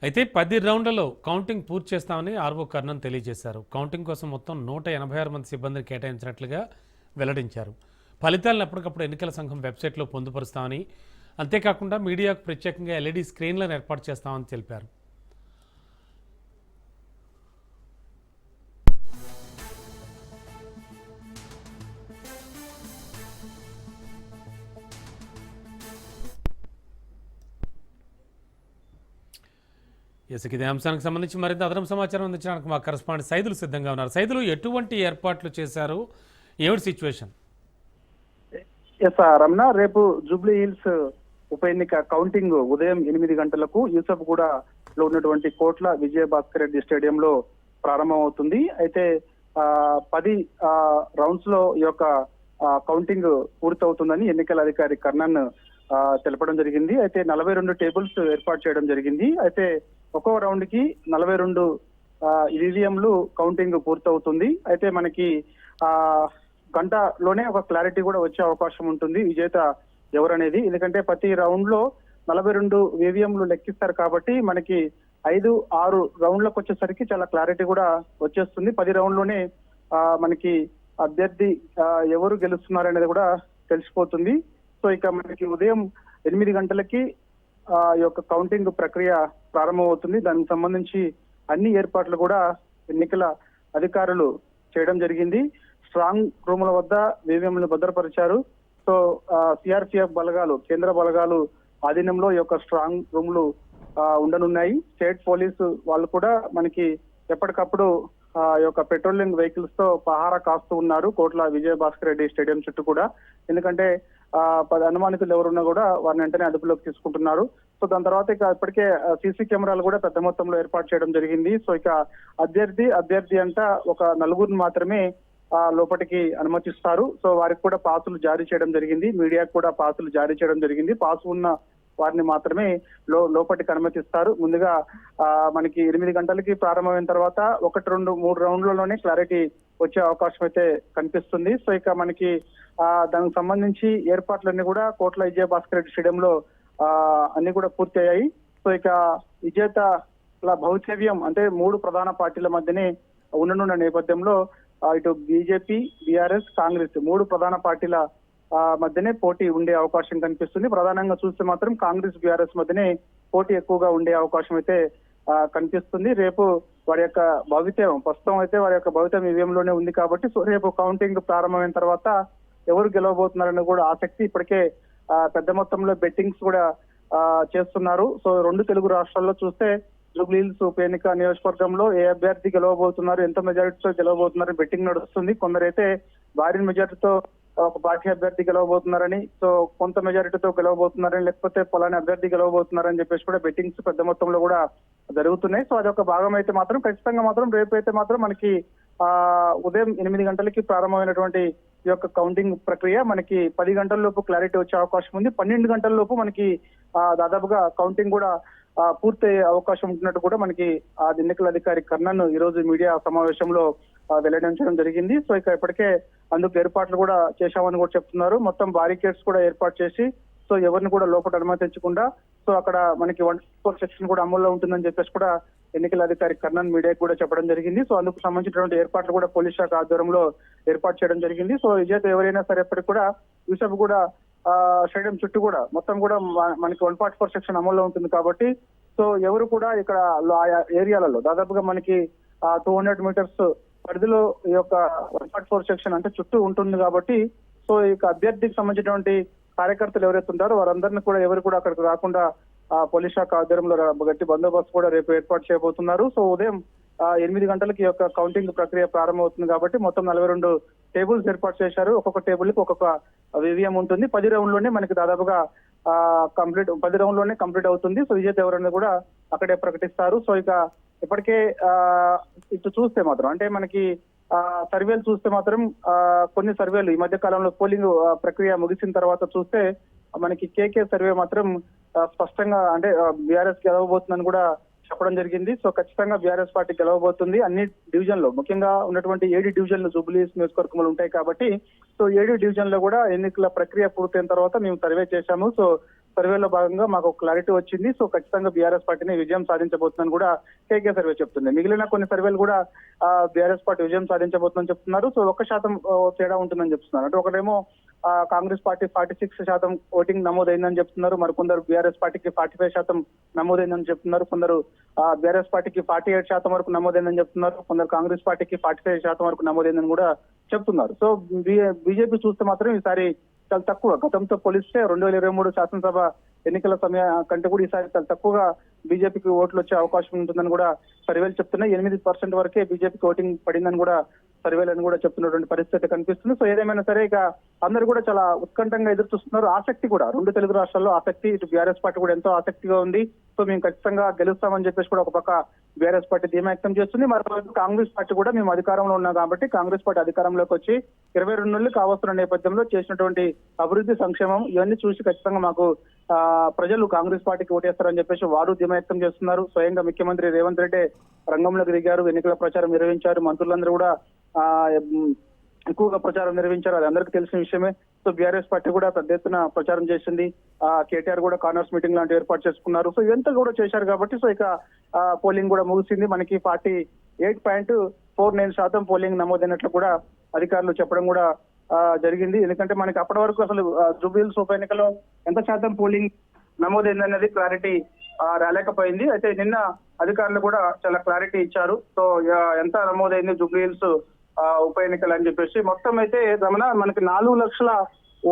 అయితే 10 రౌండ్లలో కౌంటింగ్ పూర్తి చేస్తామని ఆర్వో కర్ణన్ తెలియజేశారు. కౌంటింగ్ కోసం మొత్తం 186 మంది సిబ్బందిని కేటాయించినట్లుగా వెల్లడించారు. ఫలితాలను ఎప్పటికప్పుడు ఎన్నికల సంఘం వెబ్సైట్లో పొందుపరుస్తామని, అంతేకాకుండా మీడియాకు ప్రత్యేకంగా ఎల్ఈడి స్క్రీన్లను ఏర్పాటు చేస్తామని తెలిపారు. ఇదే అంశానికి సంబంధించి మరింత అదనపు సమాచారం అందించడానికి మా కరెస్పాండెంట్ సైదులు సిద్ధంగా ఉన్నారు. సైదులు, ఎటువంటి ఏర్పాట్లు చేశారు, ఏమిటి సిచ్యువేషన్? రమణ, రేపు జూబ్లీ హిల్స్ ఉప ఎన్నిక కౌంటింగ్ ఉదయం 8 గంటలకు యూసఫ్గూడలో ఉన్నటువంటి కోట్ల విజయభాస్కర్ రెడ్డి స్టేడియంలో ప్రారంభం అవుతుంది. అయితే 10 రౌండ్స్ లో ఈ యొక్క కౌంటింగ్ పూర్తవుతుందని ఎన్నికల అధికారి కర్ణన్ తెలపడం జరిగింది. అయితే 42 టేబుల్స్ ఏర్పాటు చేయడం జరిగింది. అయితే ఒక్కో రౌండ్ కి 42 ఈవీఎంలు కౌంటింగ్ పూర్తవుతుంది. అయితే మనకి గంటలోనే ఒక క్లారిటీ కూడా వచ్చే అవకాశం ఉంటుంది విజేత ఎవరనేది. ఎందుకంటే ప్రతి రౌండ్ లో 42 ఈవీఎంలు లెక్కిస్తారు కాబట్టి మనకి 5-6 రౌండ్లకు వచ్చేసరికి చాలా క్లారిటీ కూడా వచ్చేస్తుంది. 10 రౌండ్లోనే మనకి అభ్యర్థి ఎవరు గెలుస్తున్నారు అనేది కూడా తెలిసిపోతుంది. సో ఇక మనకి ఉదయం 8 గంటలకి ఈ యొక్క కౌంటింగ్ ప్రక్రియ ప్రారంభమవుతుంది. దానికి సంబంధించి అన్ని ఏర్పాట్లు కూడా ఎన్నికల అధికారులు చేయడం జరిగింది. స్ట్రాంగ్ రూముల వద్ద ఈవీఎంలను భద్రపరిచారు. సో సిఆర్పిఎఫ్ బలగాలు, కేంద్ర బలగాలు ఆధీనంలో ఈ యొక్క స్ట్రాంగ్ రూములు ఉండనున్నాయి. స్టేట్ పోలీసు వాళ్ళు కూడా మనకి ఎప్పటికప్పుడు ఈ యొక్క పెట్రోలింగ్ వెహికల్స్ తో పహారా కాస్తూ ఉన్నారు కోట్ల విజయభాస్కర్ రెడ్డి స్టేడియం చుట్టూ కూడా. ఎందుకంటే అనుమానితులు ఎవరున్నా కూడా వారిని వెంటనే అదుపులోకి తీసుకుంటున్నారు. సో దాని తర్వాత ఇక ఇప్పటికే సీసీ కెమెరాలు కూడా పెద్ద మొత్తంలో ఏర్పాటు చేయడం జరిగింది. సో ఇక అభ్యర్థి అంట ఒక 4 మాత్రమే లోపలికి అనుమతిస్తారు. సో వారికి కూడా పాసులు జారీ చేయడం జరిగింది. మీడియాకు కూడా పాసులు జారీ చేయడం జరిగింది. పాసు ఉన్న వారిని మాత్రమే లోపలికి అనుమతిస్తారు. ముందుగా మనకి 8 గంటలకి ప్రారంభమైన తర్వాత 1, 2, 3 రౌండ్లలోనే క్లారిటీ వచ్చే అవకాశం అయితే కనిపిస్తుంది. సో ఇక మనకి దానికి సంబంధించి ఏర్పాట్లన్నీ కూడా కోట్ల విజయభాస్కర్ రెడ్డి స్టేడియంలో అన్ని కూడా పూర్తి అయ్యాయి. సో ఇక విజేతల భవితవ్యం అంటే 3 ప్రధాన పార్టీల మధ్యనే ఉండనున్న నేపథ్యంలో ఇటు బీజేపీ, బీఆర్ఎస్, కాంగ్రెస్ 3 ప్రధాన పార్టీల మధ్యనే పోటీ ఉండే అవకాశం కనిపిస్తుంది. ప్రధానంగా చూస్తే మాత్రం కాంగ్రెస్, బీఆర్ఎస్ మధ్యనే పోటీ ఎక్కువగా ఉండే అవకాశం అయితే కనిపిస్తుంది. రేపు వారి యొక్క భవితవ్యం ప్రస్తుతం అయితే వారి యొక్క భవితవ్యం ఈవీఎంలోనే ఉంది కాబట్టి సో రేపు కౌంటింగ్ ప్రారంభమైన తర్వాత ఎవరు గెలవబోతున్నారని కూడా ఆసక్తి. ఇప్పటికే పెద్ద మొత్తంలో బెట్టింగ్స్ కూడా చేస్తున్నారు. సో 2 తెలుగు రాష్ట్రాల్లో చూస్తే జూబ్లీ హిల్స్ ఉప ఎన్నిక నియోజకవర్గంలో ఏ అభ్యర్థి గెలవబోతున్నారు, ఎంత మెజారిటీతో గెలవబోతున్నారు బెట్టింగ్ నడుస్తుంది. కొందరైతే భారీ మెజారిటీతో ఒక పార్టీ అభ్యర్థి గెలవబోతున్నారని, సో కొంత మెజారిటీతో గెలవబోతున్నారని, లేకపోతే పలాని అభ్యర్థి గెలవబోతున్నారని చెప్పేసి కూడా బెట్టింగ్స్ పెద్ద మొత్తంలో కూడా జరుగుతున్నాయి. సో అదొక భాగం అయితే మాత్రం ఖచ్చితంగా మాత్రం రేపు అయితే మాత్రం మనకి ఉదయం 8 గంటలకి ప్రారంభమైనటువంటి ఈ యొక్క కౌంటింగ్ ప్రక్రియ మనకి 10 గంటల లోపు క్లారిటీ వచ్చే అవకాశం ఉంది. 12 గంటల లోపు మనకి దాదాపుగా కౌంటింగ్ కూడా పూర్తయ్యే అవకాశం ఉంటున్నట్టు కూడా మనకి ఎన్నికల అధికారి కర్ణన్ ఈ రోజు మీడియా సమావేశంలో వెల్లడించడం జరిగింది. సో ఇక ఇప్పటికే అందుకు ఏర్పాట్లు కూడా చేశామని కూడా చెప్తున్నారు. మొత్తం బారికేడ్స్ కూడా ఏర్పాటు చేసి సో ఎవరిని కూడా లోపల అనుమతించకుండా సో అక్కడ మనకి 144 సెక్షన్ కూడా అమల్లో ఉంటుందని చెప్పేసి కూడా ఎన్నికల అధికారి కర్ణన్ మీడియాకు కూడా చెప్పడం జరిగింది. సో అందుకు సంబంధించినటువంటి ఏర్పాట్లు కూడా పోలీస్ శాఖ ఆధ్వర్యంలో ఏర్పాటు చేయడం జరిగింది. సో విజేత ఎవరైనా సరే ఎప్పటికి కూడా యూసఫ్ కూడా స్టేడియం చుట్టూ కూడా మొత్తం కూడా మనకి 144 సెక్షన్ అమల్లో ఉంటుంది కాబట్టి సో ఎవరు కూడా ఇక్కడ ఏరియాలలో దాదాపుగా మనకి 200 మీటర్స్ పరిధిలో ఈ యొక్క 144 సెక్షన్ అంటే చుట్టూ ఉంటుంది కాబట్టి సో ఇక అభ్యర్థికి సంబంధించినటువంటి కార్యకర్తలు ఎవరైతే ఉంటారో వారందరినీ కూడా ఎవరు కూడా అక్కడికి రాకుండా పోలీస్ శాఖ ఆధ్వర్యంలో గట్టి బందోబస్తు కూడా రేపు ఏర్పాటు చేయబోతున్నారు. సో ఉదయం 8 గంటలకి యొక్క కౌంటింగ్ ప్రక్రియ ప్రారంభమవుతుంది కాబట్టి మొత్తం 42 టేబుల్స్ ఏర్పాటు చేశారు. ఒక్కొక్క టేబుల్ కి ఒక్కొక్క ఈవీఎం ఉంటుంది. 10 రౌండ్లోనే మనకి దాదాపుగా 10 రౌండ్లోనే కంప్లీట్ అవుతుంది. సో విజేత ఎవరన్నా కూడా అక్కడే ప్రకటిస్తారు. సో ఇక ఇప్పటికే ఇటు చూస్తే మాత్రం అంటే మనకి సర్వేలు చూస్తే మాత్రం కొన్ని సర్వేలు ఈ మధ్య కాలంలో పోలింగ్ ప్రక్రియ ముగిసిన తర్వాత చూస్తే మనకి కేకే సర్వే మాత్రం స్పష్టంగా అంటే బీఆర్ఎస్ గెలవబోతుందని కూడా చెప్పడం జరిగింది. సో ఖచ్చితంగా బీఆర్ఎస్ పార్టీ గెలవబోతుంది. అన్ని డివిజన్లో ముఖ్యంగా ఉన్నటువంటి 7 డివిజన్లు జూబ్లీ హిల్స్ నియోజకవర్గంలో ఉంటాయి కాబట్టి సో 7 డివిజన్లో కూడా ఎన్నికల ప్రక్రియ పూర్తయిన తర్వాత మేము సర్వే చేశాము. సో సర్వేలో భాగంగా మాకు క్లారిటీ వచ్చింది. సో ఖచ్చితంగా బీఆర్ఎస్ పార్టీని విజయం సాధించబోతుందని కూడా కేకే సర్వే చెప్తుంది. మిగిలిన కొన్ని సర్వేలు కూడా బీఆర్ఎస్ పార్టీ విజయం సాధించబోతుందని చెప్తున్నారు. సో 1% తేడా ఉంటుందని చెప్తున్నారు. అంటే ఒకటేమో కాంగ్రెస్ పార్టీ 46% ఓటింగ్ నమోదైందని చెప్తున్నారు. మరికొందరు బీఆర్ఎస్ పార్టీకి 45% నమోదైందని చెప్తున్నారు. కొందరు బీఆర్ఎస్ పార్టీకి 48% వరకు నమోదైందని చెప్తున్నారు. కొందరు కాంగ్రెస్ పార్టీకి 45% వరకు నమోదైందని కూడా చెప్తున్నారు. సో బీజేపీ చూస్తే మాత్రం ఈసారి చాలా తక్కువ, గతంతో పోలిస్తే 2023 శాసనసభ ఎన్నికల సమయం కంటే కూడా ఈసారి చాలా తక్కువగా బీజేపీకి ఓట్లు వచ్చే అవకాశం ఉంటుందని కూడా సర్వేలు చెప్తున్నాయి. 8% వరకే బీజేపీకి ఓటింగ్ పడిందని కూడా సర్వేలను కూడా చెప్తున్నటువంటి పరిస్థితి కనిపిస్తుంది. సో ఏదేమైనా సరే ఇక అందరూ కూడా చాలా ఉత్కంఠంగా ఎదురు చూస్తున్నారు. ఆసక్తి కూడా 2 తెలుగు రాష్ట్రాల్లో ఆసక్తి, ఇటు బీఆర్ఎస్ పార్టీ కూడా ఎంతో ఆసక్తిగా ఉంది. సో మేము ఖచ్చితంగా గెలుస్తామని చెప్పేసి కూడా ఒక పక్క బీఆర్ఎస్ పార్టీ ధీమా వ్యక్తం చేస్తుంది. మరోవైపు కాంగ్రెస్ పార్టీ కూడా మేము అధికారంలో ఉన్నాం కాబట్టి కాంగ్రెస్ పార్టీ అధికారంలోకి వచ్చి 22 నెలలు కావస్తున్న నేపథ్యంలో చేసినటువంటి అభివృద్ధి, సంక్షేమం ఇవన్నీ చూసి ఖచ్చితంగా మాకు ప్రజలు కాంగ్రెస్ పార్టీకి ఓటేస్తారని చెప్పేసి వారు ధీమా వ్యక్తం చేస్తున్నారు. స్వయంగా ముఖ్యమంత్రి రేవంత్ రెడ్డి రంగంలోకి దిగారు, ఎన్నికల ప్రచారం నిర్వహించారు. మంత్రులందరూ కూడా ఎక్కువగా ప్రచారం నిర్వహించారు, అది అందరికీ తెలిసిన విషయమే. సో బీఆర్ఎస్ పార్టీ కూడా పెద్ద ఎత్తున ప్రచారం చేసింది. కేటీఆర్ కూడా కార్నర్స్ మీటింగ్ లాంటి ఏర్పాటు చేసుకున్నారు. సో ఇదంతా కూడా చేశారు కాబట్టి సో ఇక పోలింగ్ కూడా ముగిసింది. మనకి 48.49% పోలింగ్ నమోదైనట్లు కూడా అధికారులు చెప్పడం కూడా జరిగింది. ఎందుకంటే మనకి అప్పటి వరకు అసలు జూబ్లీహిల్స్ ఉప ఎన్నికలో ఎంత శాతం పోలింగ్ నమోదైందనేది క్లారిటీ రాలేకపోయింది. అయితే నిన్న అధికారులు కూడా చాలా క్లారిటీ ఇచ్చారు. సో ఎంత నమోదైంది జూబ్లీహిల్స్ ఉప ఎన్నికలు అని చెప్పేసి మొత్తం అయితే రమణ మనకి 4 లక్షల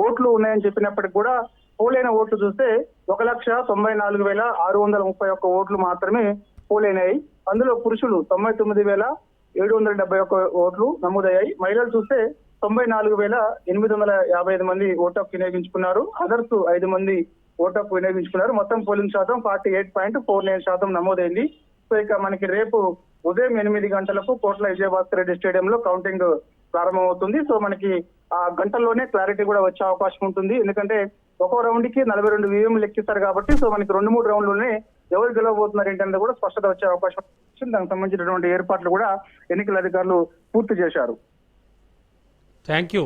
ఓట్లు ఉన్నాయని చెప్పినప్పటికి కూడా పోలైన ఓట్లు చూస్తే 1,94,631 ఓట్లు మాత్రమే పోలైనాయి. అందులో పురుషులు 99,771 ఓట్లు నమోదయ్యాయి. మహిళలు చూస్తే 94,855 మంది ఓటు హక్కు వినియోగించుకున్నారు. అదర్స్ 5 మంది ఓటు హక్కు వినియోగించుకున్నారు. మొత్తం పోలింగ్ శాతం 48.49% నమోదైంది. సో ఇక మనకి రేపు ఉదయం 8 గంటలకు కోట్ల విజయభాస్కర్ రెడ్డి స్టేడియంలో కౌంటింగ్ ప్రారంభమవుతుంది. సో మనకి ఆ గంటల్లోనే క్లారిటీ కూడా వచ్చే అవకాశం ఉంటుంది. ఎందుకంటే ఒక్కో రౌండ్ కి 42 ఈవీఎం లెక్కిస్తారు కాబట్టి సో మనకి 2-3 రౌండ్లోనే ఎవరు గెలవబోతున్నారు ఏంటంటే కూడా స్పష్టత వచ్చే అవకాశం ఉంటుంది. దానికి సంబంధించినటువంటి ఏర్పాట్లు కూడా ఎన్నికల అధికారులు పూర్తి చేశారు. Thank you.